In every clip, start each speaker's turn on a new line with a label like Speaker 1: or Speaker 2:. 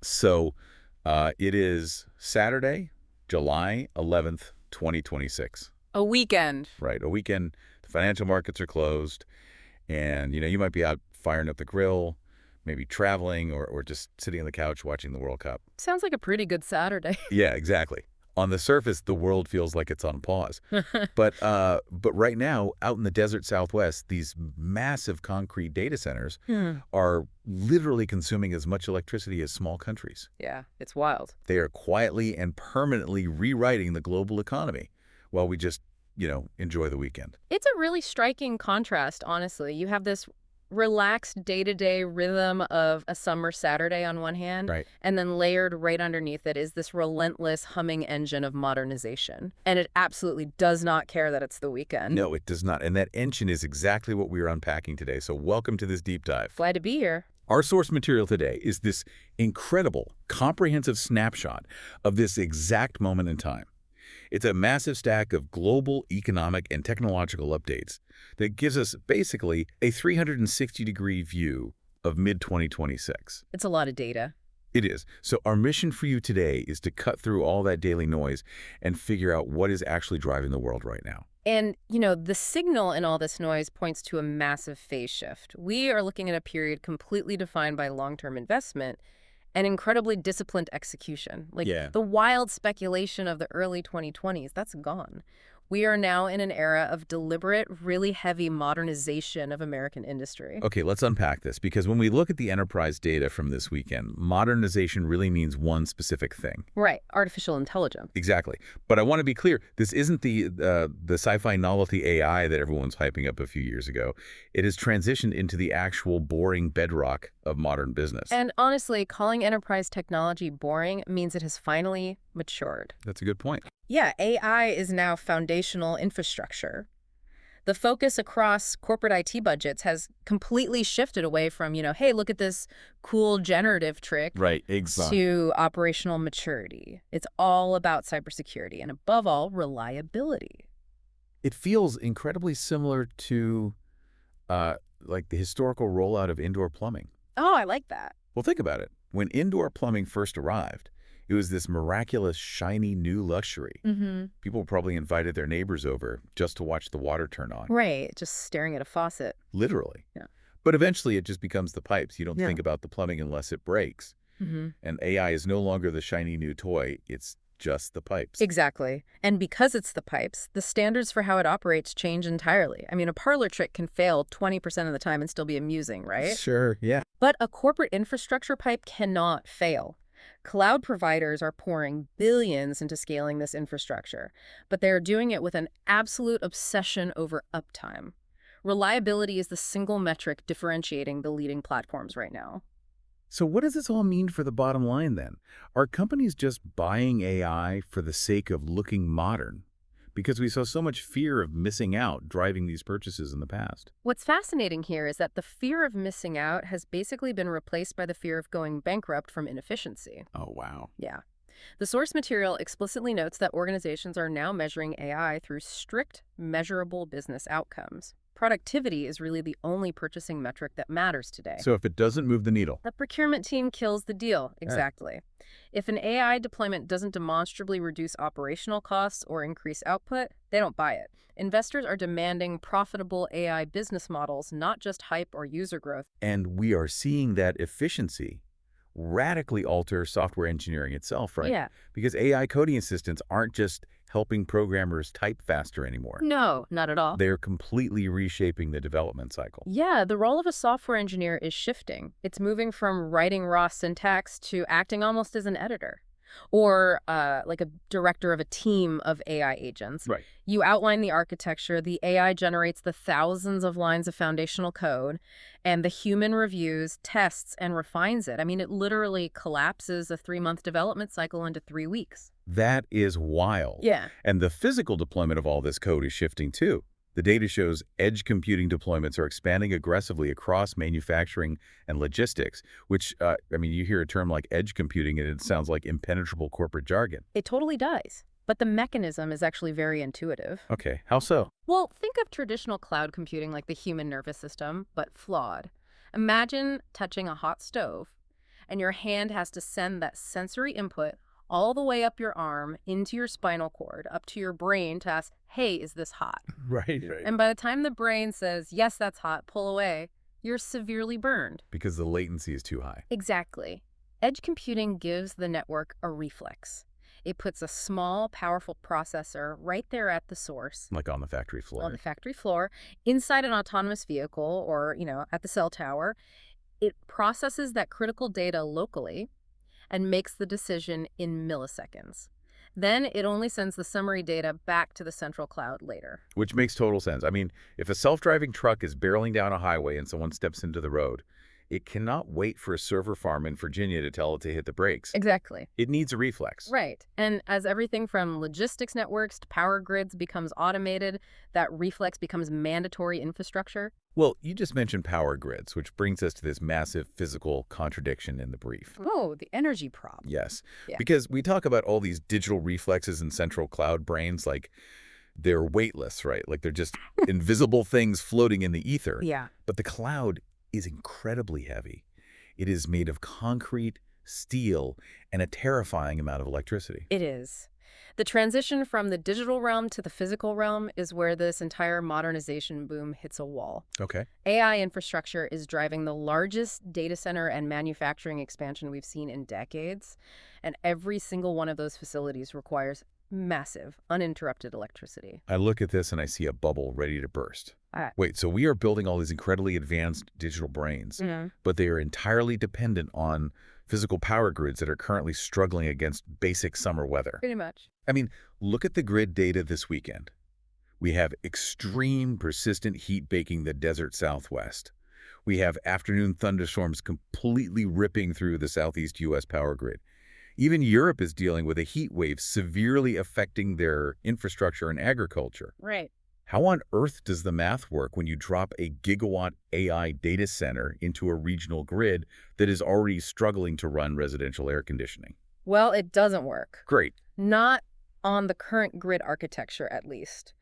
Speaker 1: So it is Saturday, July 11th, 2026.
Speaker 2: A weekend.
Speaker 1: Right, a weekend. The financial markets are closed, and you might be out firing up the grill, maybe traveling, or just sitting on the couch watching the World Cup.
Speaker 2: Sounds like a pretty good Saturday.
Speaker 1: Yeah, exactly. On the surface, the world feels like it's on pause. But right now, out in the desert Southwest, these massive concrete data centers are literally consuming as much electricity as small countries.
Speaker 2: Yeah, it's wild.
Speaker 1: They are quietly and permanently rewriting the global economy while we just, enjoy the weekend.
Speaker 2: It's a really striking contrast, honestly. You have this relaxed day-to-day rhythm of a summer Saturday on one hand,
Speaker 1: Right.
Speaker 2: and then layered right underneath it is this relentless humming engine of modernization. And it absolutely does not care that it's the weekend.
Speaker 1: No, it does not. And that engine is exactly what we are unpacking today. So welcome to this deep dive.
Speaker 2: Glad to be here.
Speaker 1: Our source material today is this incredible, comprehensive snapshot of this exact moment in time. It's a massive stack of global economic and technological updates that gives us basically a 360-degree view of mid-2026.
Speaker 2: It's a lot of data.
Speaker 1: It is. So our mission for you today is to cut through all that daily noise and figure out what is actually driving the world right now.
Speaker 2: And, the signal in all this noise points to a massive phase shift. We are looking at a period completely defined by long-term investment and incredibly disciplined execution. The wild speculation of the early 2020s, that's gone. We are now in an era of deliberate, really heavy modernization of American industry.
Speaker 1: Okay, let's unpack this, because when we look at the enterprise data from this weekend, modernization really means one specific thing.
Speaker 2: Right, artificial intelligence.
Speaker 1: Exactly. But I want to be clear, this isn't the sci-fi novelty AI that everyone's hyping up a few years ago. It has transitioned into the actual boring bedrock of modern business.
Speaker 2: And honestly, calling enterprise technology boring means it has finally matured.
Speaker 1: That's a good point.
Speaker 2: Yeah, AI is now foundational infrastructure. The focus across corporate IT budgets has completely shifted away from, hey, look at this cool generative trick.
Speaker 1: Right, exactly.
Speaker 2: To operational maturity. It's all about cybersecurity and, above all, reliability.
Speaker 1: It feels incredibly similar to like the historical rollout of indoor plumbing.
Speaker 2: Oh, I like that.
Speaker 1: Well, think about it. When indoor plumbing first arrived, it was this miraculous, shiny new luxury. People probably invited their neighbors over just to watch the water turn on.
Speaker 2: Right, just staring at a faucet.
Speaker 1: Literally.
Speaker 2: Yeah.
Speaker 1: But eventually it just becomes the pipes. You don't
Speaker 2: Yeah.
Speaker 1: think about the plumbing unless it breaks. And AI is no longer the shiny new toy. It's just the pipes.
Speaker 2: Exactly. And because it's the pipes, the standards for how it operates change entirely. I mean, a parlor trick can fail 20% of the time and still be amusing, right?
Speaker 1: Sure, yeah.
Speaker 2: But a corporate infrastructure pipe cannot fail. Cloud providers are pouring billions into scaling this infrastructure, but they're doing it with an absolute obsession over uptime. Reliability is the single metric differentiating the leading platforms right now.
Speaker 1: So what does this all mean for the bottom line then? Are companies just buying AI for the sake of looking modern? Because we saw so much fear of missing out driving these purchases in the past.
Speaker 2: What's fascinating here is that the fear of missing out has basically been replaced by the fear of going bankrupt from inefficiency.
Speaker 1: Oh, wow.
Speaker 2: Yeah. The source material explicitly notes that organizations are now measuring AI through strict, measurable business outcomes. Productivity is really the only purchasing metric that matters today.
Speaker 1: So if it doesn't move the needle.
Speaker 2: The procurement team kills the deal. Exactly. If an AI deployment doesn't demonstrably reduce operational costs or increase output, they don't buy it. Investors are demanding profitable AI business models, not just hype or user growth.
Speaker 1: And we are seeing that efficiency radically alter software engineering itself, right?
Speaker 2: Yeah.
Speaker 1: Because AI coding assistants aren't just helping programmers type faster anymore.
Speaker 2: No, not at all.
Speaker 1: They're completely reshaping the development cycle.
Speaker 2: Yeah, the role of a software engineer is shifting. It's moving from writing raw syntax to acting almost as an editor. Or like a director of a team of AI agents.
Speaker 1: Right.
Speaker 2: You outline the architecture, the AI generates the thousands of lines of foundational code, and the human reviews, tests, and refines it. I mean, it literally collapses a 3-month development cycle into 3 weeks.
Speaker 1: That is wild.
Speaker 2: Yeah.
Speaker 1: And the physical deployment of all this code is shifting too. The data shows edge computing deployments are expanding aggressively across manufacturing and logistics, which, you hear a term like edge computing and it sounds like impenetrable corporate jargon.
Speaker 2: It totally does. But the mechanism is actually very intuitive.
Speaker 1: Okay, how so?
Speaker 2: Well, think of traditional cloud computing like the human nervous system, but flawed. Imagine touching a hot stove. and your hand has to send that sensory input all the way up your arm into your spinal cord, up to your brain to ask, hey, is this hot?
Speaker 1: Right.
Speaker 2: And by the time the brain says, yes, that's hot, pull away, you're severely burned.
Speaker 1: Because the latency is too high.
Speaker 2: Exactly. Edge computing gives the network a reflex. It puts a small, powerful processor right there at the source.
Speaker 1: Like on the factory floor.
Speaker 2: On the factory floor, inside an autonomous vehicle or, at the cell tower. It processes that critical data locally and makes the decision in milliseconds. Then it only sends the summary data back to the central cloud later.
Speaker 1: Which makes total sense. I mean, if a self-driving truck is barreling down a highway and someone steps into the road, it cannot wait for a server farm in Virginia to tell it to hit the brakes.
Speaker 2: Exactly.
Speaker 1: It needs a reflex.
Speaker 2: Right. And as everything from logistics networks to power grids becomes automated, that reflex becomes mandatory infrastructure.
Speaker 1: Well, you just mentioned power grids, which brings us to this massive physical contradiction in the brief.
Speaker 2: Oh, the energy problem.
Speaker 1: Yes.
Speaker 2: Yeah.
Speaker 1: Because we talk about all these digital reflexes in central cloud brains like they're weightless, right? Like they're just invisible things floating in the ether.
Speaker 2: Yeah.
Speaker 1: But the cloud is incredibly heavy. It is made of concrete, steel, and a terrifying amount of electricity.
Speaker 2: It is. The transition from the digital realm to the physical realm is where this entire modernization boom hits a wall.
Speaker 1: Okay.
Speaker 2: AI infrastructure is driving the largest data center and manufacturing expansion we've seen in decades, and every single one of those facilities requires massive, uninterrupted electricity.
Speaker 1: I look at this and I see a bubble ready to burst. Wait, so we are building all these incredibly advanced digital brains, but they are entirely dependent on physical power grids that are currently struggling against basic summer weather.
Speaker 2: Pretty much.
Speaker 1: I mean, look at the grid data this weekend. We have extreme persistent heat baking the desert Southwest. We have afternoon thunderstorms completely ripping through the Southeast U.S. power grid. Even Europe is dealing with a heat wave severely affecting their infrastructure and agriculture.
Speaker 2: Right.
Speaker 1: How on earth does the math work when you drop a gigawatt AI data center into a regional grid that is already struggling to run residential air conditioning?
Speaker 2: Well, it doesn't work.
Speaker 1: Great.
Speaker 2: Not on the current grid architecture, at least.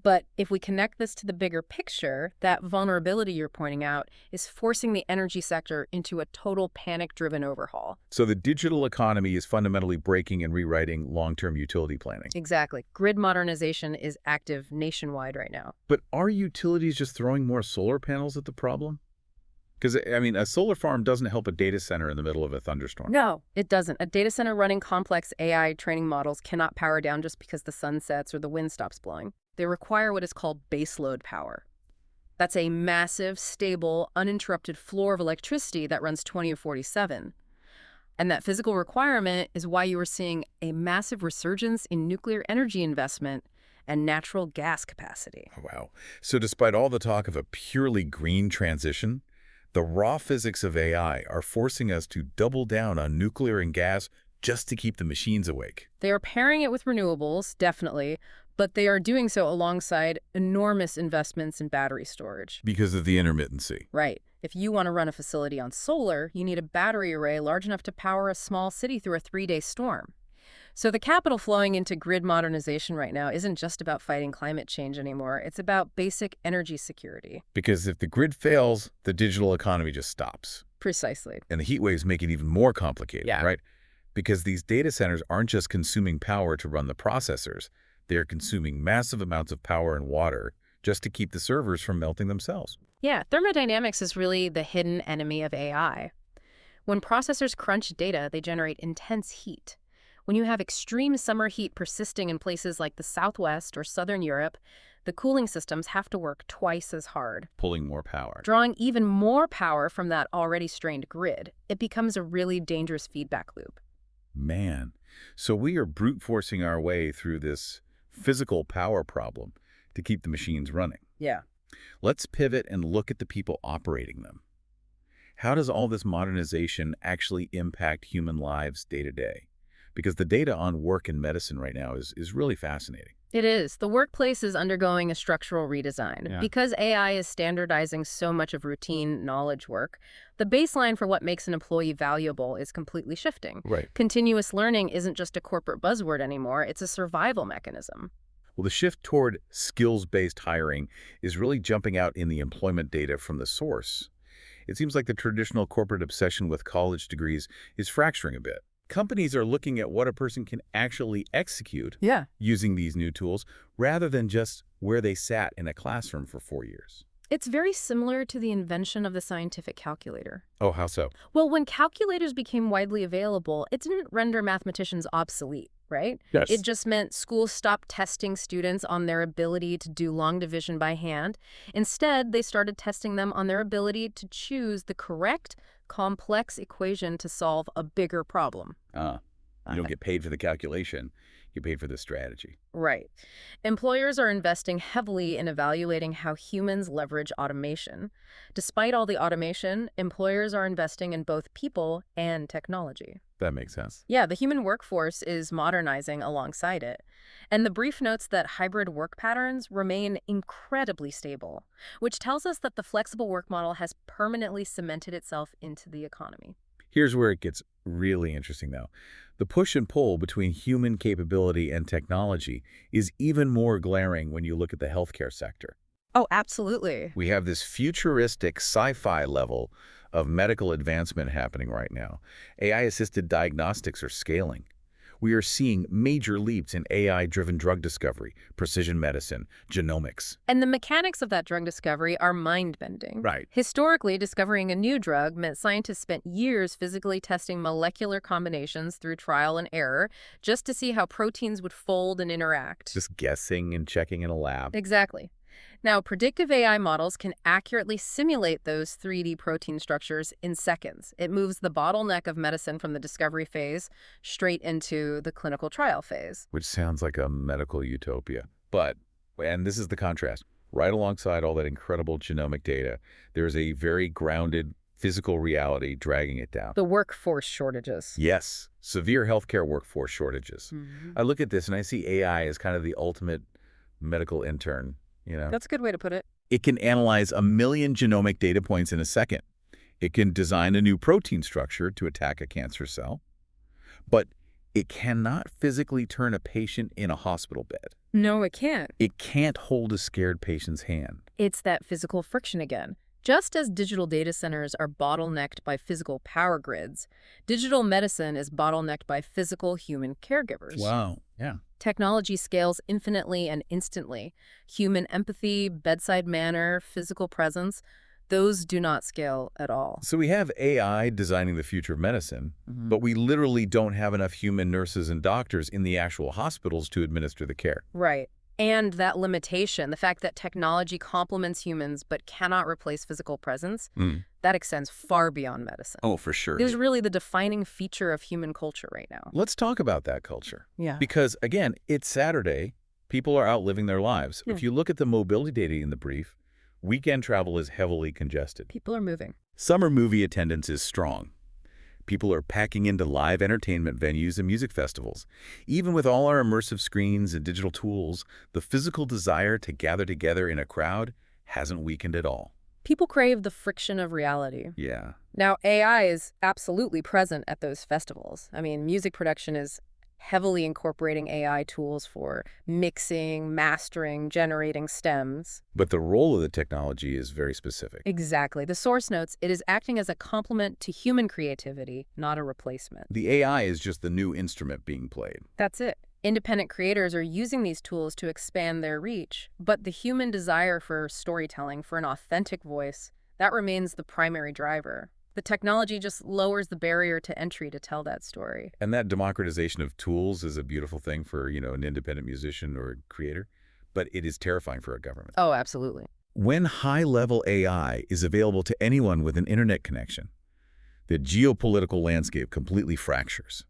Speaker 2: But if we connect this to the bigger picture, that vulnerability you're pointing out is forcing the energy sector into a total panic-driven overhaul.
Speaker 1: So the digital economy is fundamentally breaking and rewriting long-term utility planning.
Speaker 2: Exactly. Grid modernization is active nationwide right now.
Speaker 1: But are utilities just throwing more solar panels at the problem? Because, I mean, a solar farm doesn't help a data center in the middle of a thunderstorm.
Speaker 2: No, it doesn't. A data center running complex AI training models cannot power down just because the sun sets or the wind stops blowing. They require what is called baseload power. That's a massive, stable, uninterrupted floor of electricity that runs 20/47. And that physical requirement is why you are seeing a massive resurgence in nuclear energy investment and natural gas capacity.
Speaker 1: Wow. So despite all the talk of a purely green transition, the raw physics of AI are forcing us to double down on nuclear and gas just to keep the machines awake.
Speaker 2: They are pairing it with renewables, definitely, but they are doing so alongside enormous investments in battery storage.
Speaker 1: Because of the intermittency.
Speaker 2: Right. If you want to run a facility on solar, you need a battery array large enough to power a small city through a 3-day storm. So the capital flowing into grid modernization right now isn't just about fighting climate change anymore. It's about basic energy security.
Speaker 1: Because if the grid fails, the digital economy just stops.
Speaker 2: Precisely.
Speaker 1: And the heat waves make it even more complicated, right? Because these data centers aren't just consuming power to run the processors. They are consuming massive amounts of power and water just to keep the servers from melting themselves.
Speaker 2: Yeah, thermodynamics is really the hidden enemy of AI. When processors crunch data, they generate intense heat. When you have extreme summer heat persisting in places like the Southwest or Southern Europe, the cooling systems have to work twice as hard.
Speaker 1: Pulling more power.
Speaker 2: Drawing even more power from that already strained grid. It becomes a really dangerous feedback loop.
Speaker 1: Man, so we are brute forcing our way through this physical power problem to keep the machines running.
Speaker 2: Yeah.
Speaker 1: Let's pivot and look at the people operating them. How does all this modernization actually impact human lives day to day? Because the data on work and medicine right now is really fascinating.
Speaker 2: It is. The workplace is undergoing a structural redesign.
Speaker 1: Yeah.
Speaker 2: Because AI is standardizing so much of routine knowledge work, the baseline for what makes an employee valuable is completely shifting.
Speaker 1: Right.
Speaker 2: Continuous learning isn't just a corporate buzzword anymore. It's a survival mechanism.
Speaker 1: Well, the shift toward skills-based hiring is really jumping out in the employment data from the source. It seems like the traditional corporate obsession with college degrees is fracturing a bit. Companies are looking at what a person can actually execute using these new tools rather than just where they sat in a classroom for 4 years.
Speaker 2: It's very similar to the invention of the scientific calculator.
Speaker 1: Oh, how so?
Speaker 2: Well, when calculators became widely available, it didn't render mathematicians obsolete, right?
Speaker 1: Yes.
Speaker 2: It just meant schools stopped testing students on their ability to do long division by hand. Instead, they started testing them on their ability to choose the correct, complex equation to solve a bigger problem.
Speaker 1: You don't get paid for the calculation. You get paid for the strategy.
Speaker 2: Right. Employers are investing heavily in evaluating how humans leverage automation. Despite all the automation, employers are investing in both people and technology.
Speaker 1: That makes sense.
Speaker 2: Yeah, the human workforce is modernizing alongside it. And the brief notes that hybrid work patterns remain incredibly stable, which tells us that the flexible work model has permanently cemented itself into the economy.
Speaker 1: Here's where it gets really interesting, though. The push and pull between human capability and technology is even more glaring when you look at the healthcare sector.
Speaker 2: Oh, absolutely.
Speaker 1: We have this futuristic sci-fi level of medical advancement happening right now. AI-assisted diagnostics are scaling. We are seeing major leaps in AI-driven drug discovery, precision medicine, genomics.
Speaker 2: And the mechanics of that drug discovery are mind-bending.
Speaker 1: Right.
Speaker 2: Historically, discovering a new drug meant scientists spent years physically testing molecular combinations through trial and error just to see how proteins would fold and interact.
Speaker 1: Just guessing and checking in a lab.
Speaker 2: Exactly. Now, predictive AI models can accurately simulate those 3D protein structures in seconds. It moves the bottleneck of medicine from the discovery phase straight into the clinical trial phase.
Speaker 1: Which sounds like a medical utopia. But, and this is the contrast, right alongside all that incredible genomic data, there's a very grounded physical reality dragging it down.
Speaker 2: The workforce shortages.
Speaker 1: Yes, severe healthcare workforce shortages. I look at this and I see AI as kind of the ultimate medical intern.
Speaker 2: That's a good way to put it.
Speaker 1: It can analyze 1 million genomic data points in a second. It can design a new protein structure to attack a cancer cell. But it cannot physically turn a patient in a hospital bed.
Speaker 2: No, it can't.
Speaker 1: It can't hold a scared patient's hand.
Speaker 2: It's that physical friction again. Just as digital data centers are bottlenecked by physical power grids, digital medicine is bottlenecked by physical human caregivers.
Speaker 1: Wow. Yeah.
Speaker 2: Technology scales infinitely and instantly. Human empathy, bedside manner, physical presence, those do not scale at all.
Speaker 1: So we have AI designing the future of medicine, but we literally don't have enough human nurses and doctors in the actual hospitals to administer the care.
Speaker 2: Right. And that limitation, the fact that technology complements humans but cannot replace physical presence, that extends far beyond medicine.
Speaker 1: Oh, for sure.
Speaker 2: It is really the defining feature of human culture right now.
Speaker 1: Let's talk about that culture.
Speaker 2: Yeah.
Speaker 1: Because, again, it's Saturday. People are out living their lives. If you look at the mobility data in the brief, weekend travel is heavily congested.
Speaker 2: People are moving.
Speaker 1: Summer movie attendance is strong. People are packing into live entertainment venues and music festivals. Even with all our immersive screens and digital tools, the physical desire to gather together in a crowd hasn't weakened at all.
Speaker 2: People crave the friction of reality.
Speaker 1: Yeah.
Speaker 2: Now, AI is absolutely present at those festivals. I mean, music production is heavily incorporating AI tools for mixing, mastering, generating stems.
Speaker 1: But the role of the technology is very specific.
Speaker 2: Exactly. The source notes, it is acting as a complement to human creativity, not a replacement.
Speaker 1: The AI is just the new instrument being played.
Speaker 2: That's it. Independent creators are using these tools to expand their reach, but the human desire for storytelling, for an authentic voice, that remains the primary driver. The technology just lowers the barrier to entry to tell that story.
Speaker 1: And that democratization of tools is a beautiful thing for, an independent musician or creator, but it is terrifying for a government.
Speaker 2: Oh, absolutely.
Speaker 1: When high-level AI is available to anyone with an internet connection, the geopolitical landscape completely fractures.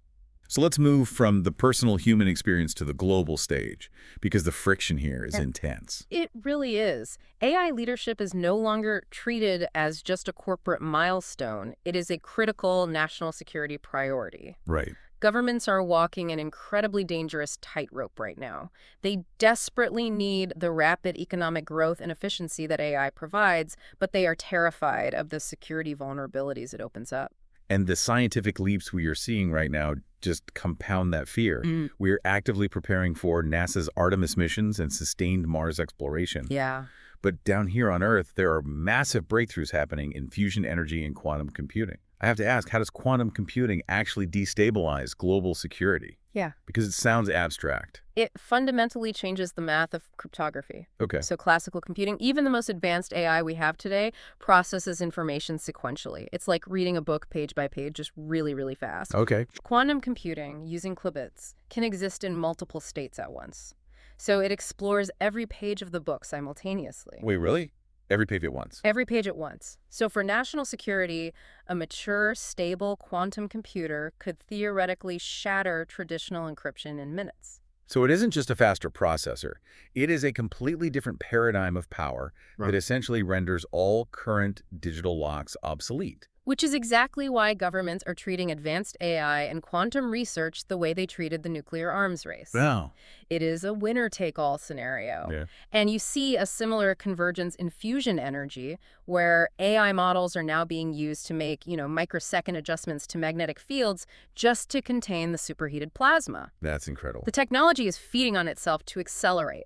Speaker 1: So let's move from the personal human experience to the global stage, because the friction here is intense.
Speaker 2: It really is. AI leadership is no longer treated as just a corporate milestone. It is a critical national security priority.
Speaker 1: Right.
Speaker 2: Governments are walking an incredibly dangerous tightrope right now. They desperately need the rapid economic growth and efficiency that AI provides, but they are terrified of the security vulnerabilities it opens up.
Speaker 1: And the scientific leaps we are seeing right now just compound that fear. We're actively preparing for NASA's Artemis missions and sustained Mars exploration.
Speaker 2: Yeah.
Speaker 1: But down here on Earth, there are massive breakthroughs happening in fusion energy and quantum computing. I have to ask, how does quantum computing actually destabilize global security?
Speaker 2: Yeah.
Speaker 1: Because it sounds abstract.
Speaker 2: It fundamentally changes the math of cryptography.
Speaker 1: Okay.
Speaker 2: So classical computing, even the most advanced AI we have today, processes information sequentially. It's like reading a book page by page, just really, really fast.
Speaker 1: Okay.
Speaker 2: Quantum computing, using qubits, can exist in multiple states at once. So it explores every page of the book simultaneously.
Speaker 1: Wait, really? Every page at once?
Speaker 2: Every page at once. So for national security, a mature, stable quantum computer could theoretically shatter traditional encryption in minutes.
Speaker 1: So it isn't just a faster processor. It is a completely different paradigm of power that essentially renders all current digital locks obsolete.
Speaker 2: Which is exactly why governments are treating advanced AI and quantum research the way they treated the nuclear arms race.
Speaker 1: Wow.
Speaker 2: It is a winner-take-all scenario.
Speaker 1: Yeah.
Speaker 2: And you see a similar convergence in fusion energy, where AI models are now being used to make, microsecond adjustments to magnetic fields just to contain the superheated plasma.
Speaker 1: That's incredible.
Speaker 2: The technology is feeding on itself to accelerate.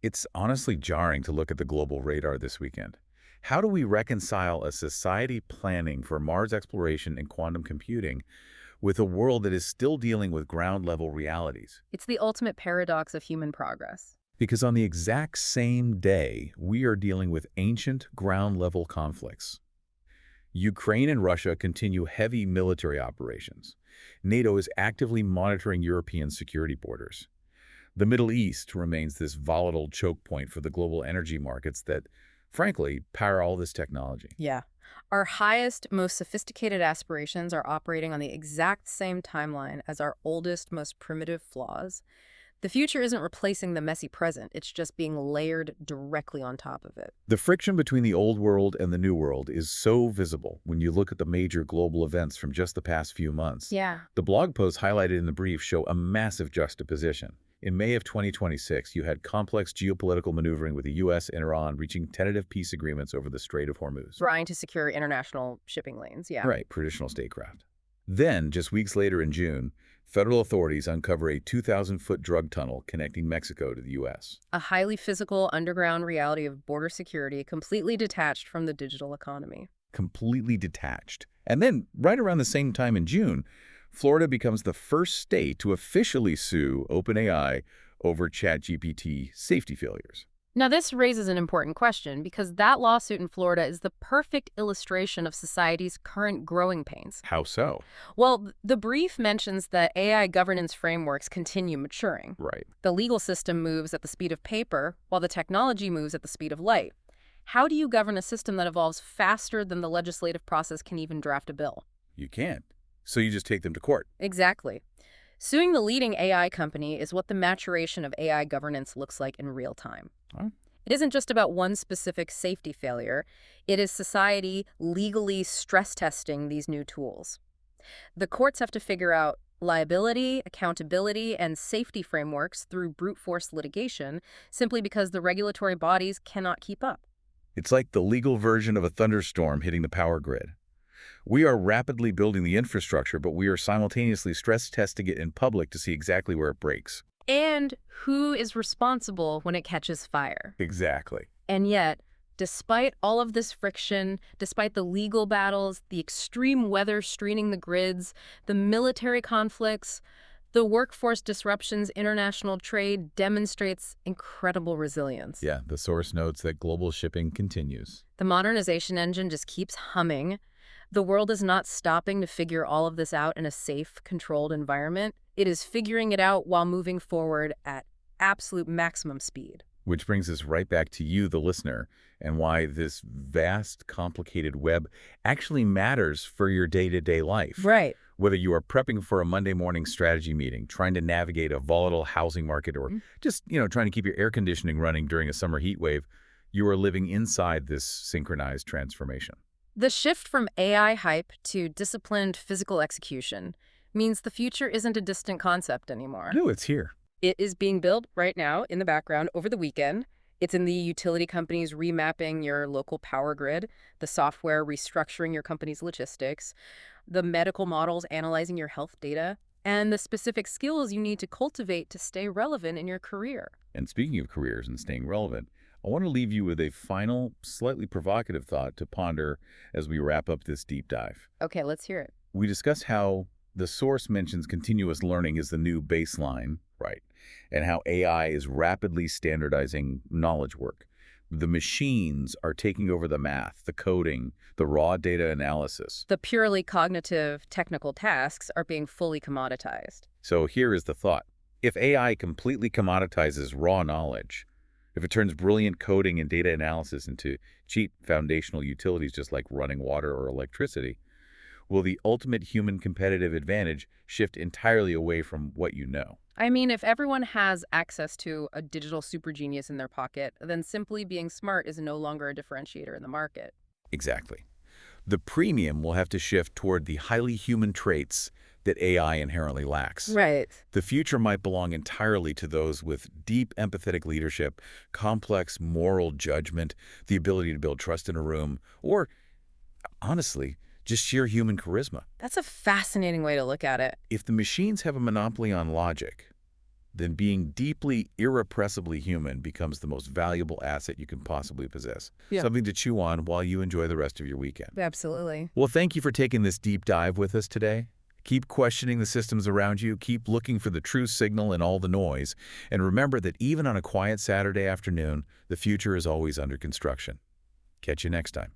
Speaker 1: It's honestly jarring to look at the global radar this weekend. How do we reconcile a society planning for Mars exploration and quantum computing with a world that is still dealing with ground-level realities?
Speaker 2: It's the ultimate paradox of human progress.
Speaker 1: Because on the exact same day, we are dealing with ancient ground-level conflicts. Ukraine and Russia continue heavy military operations. NATO is actively monitoring European security borders. The Middle East remains this volatile choke point for the global energy markets that, frankly, power all this technology.
Speaker 2: Yeah. Our highest, most sophisticated aspirations are operating on the exact same timeline as our oldest, most primitive flaws. The future isn't replacing the messy present. It's just being layered directly on top of it.
Speaker 1: The friction between the old world and the new world is so visible when you look at the major global events from just the past few months.
Speaker 2: Yeah.
Speaker 1: The blog posts highlighted in the brief show a massive juxtaposition. In May of 2026, you had complex geopolitical maneuvering with the U.S. and Iran reaching tentative peace agreements over the Strait of Hormuz.
Speaker 2: Trying to secure international shipping lanes, yeah.
Speaker 1: Right, traditional statecraft. Then, just weeks later in June, federal authorities uncover a 2,000-foot drug tunnel connecting Mexico to the U.S.
Speaker 2: A highly physical underground reality of border security completely detached from the digital economy.
Speaker 1: Completely detached. And then, right around the same time in June, Florida becomes the first state to officially sue OpenAI over ChatGPT safety failures.
Speaker 2: Now, this raises an important question because that lawsuit in Florida is the perfect illustration of society's current growing pains.
Speaker 1: How so?
Speaker 2: Well, the brief mentions that AI governance frameworks continue maturing.
Speaker 1: Right.
Speaker 2: The legal system moves at the speed of paper, while the technology moves at the speed of light. How do you govern a system that evolves faster than the legislative process can even draft a bill?
Speaker 1: You can't. So you just take them to court.
Speaker 2: Exactly. Suing the leading AI company is what the maturation of AI governance looks like in real time.
Speaker 1: Huh?
Speaker 2: It isn't just about one specific safety failure. It is society legally stress testing these new tools. The courts have to figure out liability, accountability, and safety frameworks through brute force litigation simply because the regulatory bodies cannot keep up.
Speaker 1: It's like the legal version of a thunderstorm hitting the power grid. We are rapidly building the infrastructure, but we are simultaneously stress testing it in public to see exactly where it breaks.
Speaker 2: And who is responsible when it catches fire?
Speaker 1: Exactly.
Speaker 2: And yet, despite all of this friction, despite the legal battles, the extreme weather straining the grids, the military conflicts, the workforce disruptions, international trade demonstrates incredible resilience.
Speaker 1: Yeah, the source notes that global shipping continues.
Speaker 2: The modernization engine just keeps humming. The world is not stopping to figure all of this out in a safe, controlled environment. It is figuring it out while moving forward at absolute maximum speed.
Speaker 1: Which brings us right back to you, the listener, and why this vast, complicated web actually matters for your day-to-day life.
Speaker 2: Right.
Speaker 1: Whether you are prepping for a Monday morning strategy meeting, trying to navigate a volatile housing market, or just, trying to keep your air conditioning running during a summer heat wave, you are living inside this synchronized transformation.
Speaker 2: The shift from AI hype to disciplined physical execution means the future isn't a distant concept anymore.
Speaker 1: No, it's here.
Speaker 2: It is being built right now in the background over the weekend. It's in the utility companies remapping your local power grid, the software restructuring your company's logistics, the medical models analyzing your health data, and the specific skills you need to cultivate to stay relevant in your career.
Speaker 1: And speaking of careers and staying relevant, I want to leave you with a final, slightly provocative thought to ponder as we wrap up this deep dive.
Speaker 2: Okay, let's hear it.
Speaker 1: We discussed how the source mentions continuous learning is the new baseline, right? And how AI is rapidly standardizing knowledge work. The machines are taking over the math, the coding, the raw data analysis.
Speaker 2: The purely cognitive, technical tasks are being fully commoditized.
Speaker 1: So here is the thought. If AI completely commoditizes raw knowledge, if it turns brilliant coding and data analysis into cheap foundational utilities just like running water or electricity, will the ultimate human competitive advantage shift entirely away from what you know?
Speaker 2: I mean, if everyone has access to a digital super genius in their pocket, then simply being smart is no longer a differentiator in the market.
Speaker 1: Exactly. The premium will have to shift toward the highly human traits that AI inherently lacks.
Speaker 2: Right.
Speaker 1: The future might belong entirely to those with deep empathetic leadership, complex moral judgment, the ability to build trust in a room, or, honestly, just sheer human charisma.
Speaker 2: That's a fascinating way to look at it.
Speaker 1: If the machines have a monopoly on logic, then being deeply, irrepressibly human becomes the most valuable asset you can possibly possess.
Speaker 2: Yeah.
Speaker 1: Something to chew on while you enjoy the rest of your weekend.
Speaker 2: Absolutely.
Speaker 1: Well, thank you for taking this deep dive with us today. Keep questioning the systems around you. Keep looking for the true signal in all the noise. And remember that even on a quiet Saturday afternoon, the future is always under construction. Catch you next time.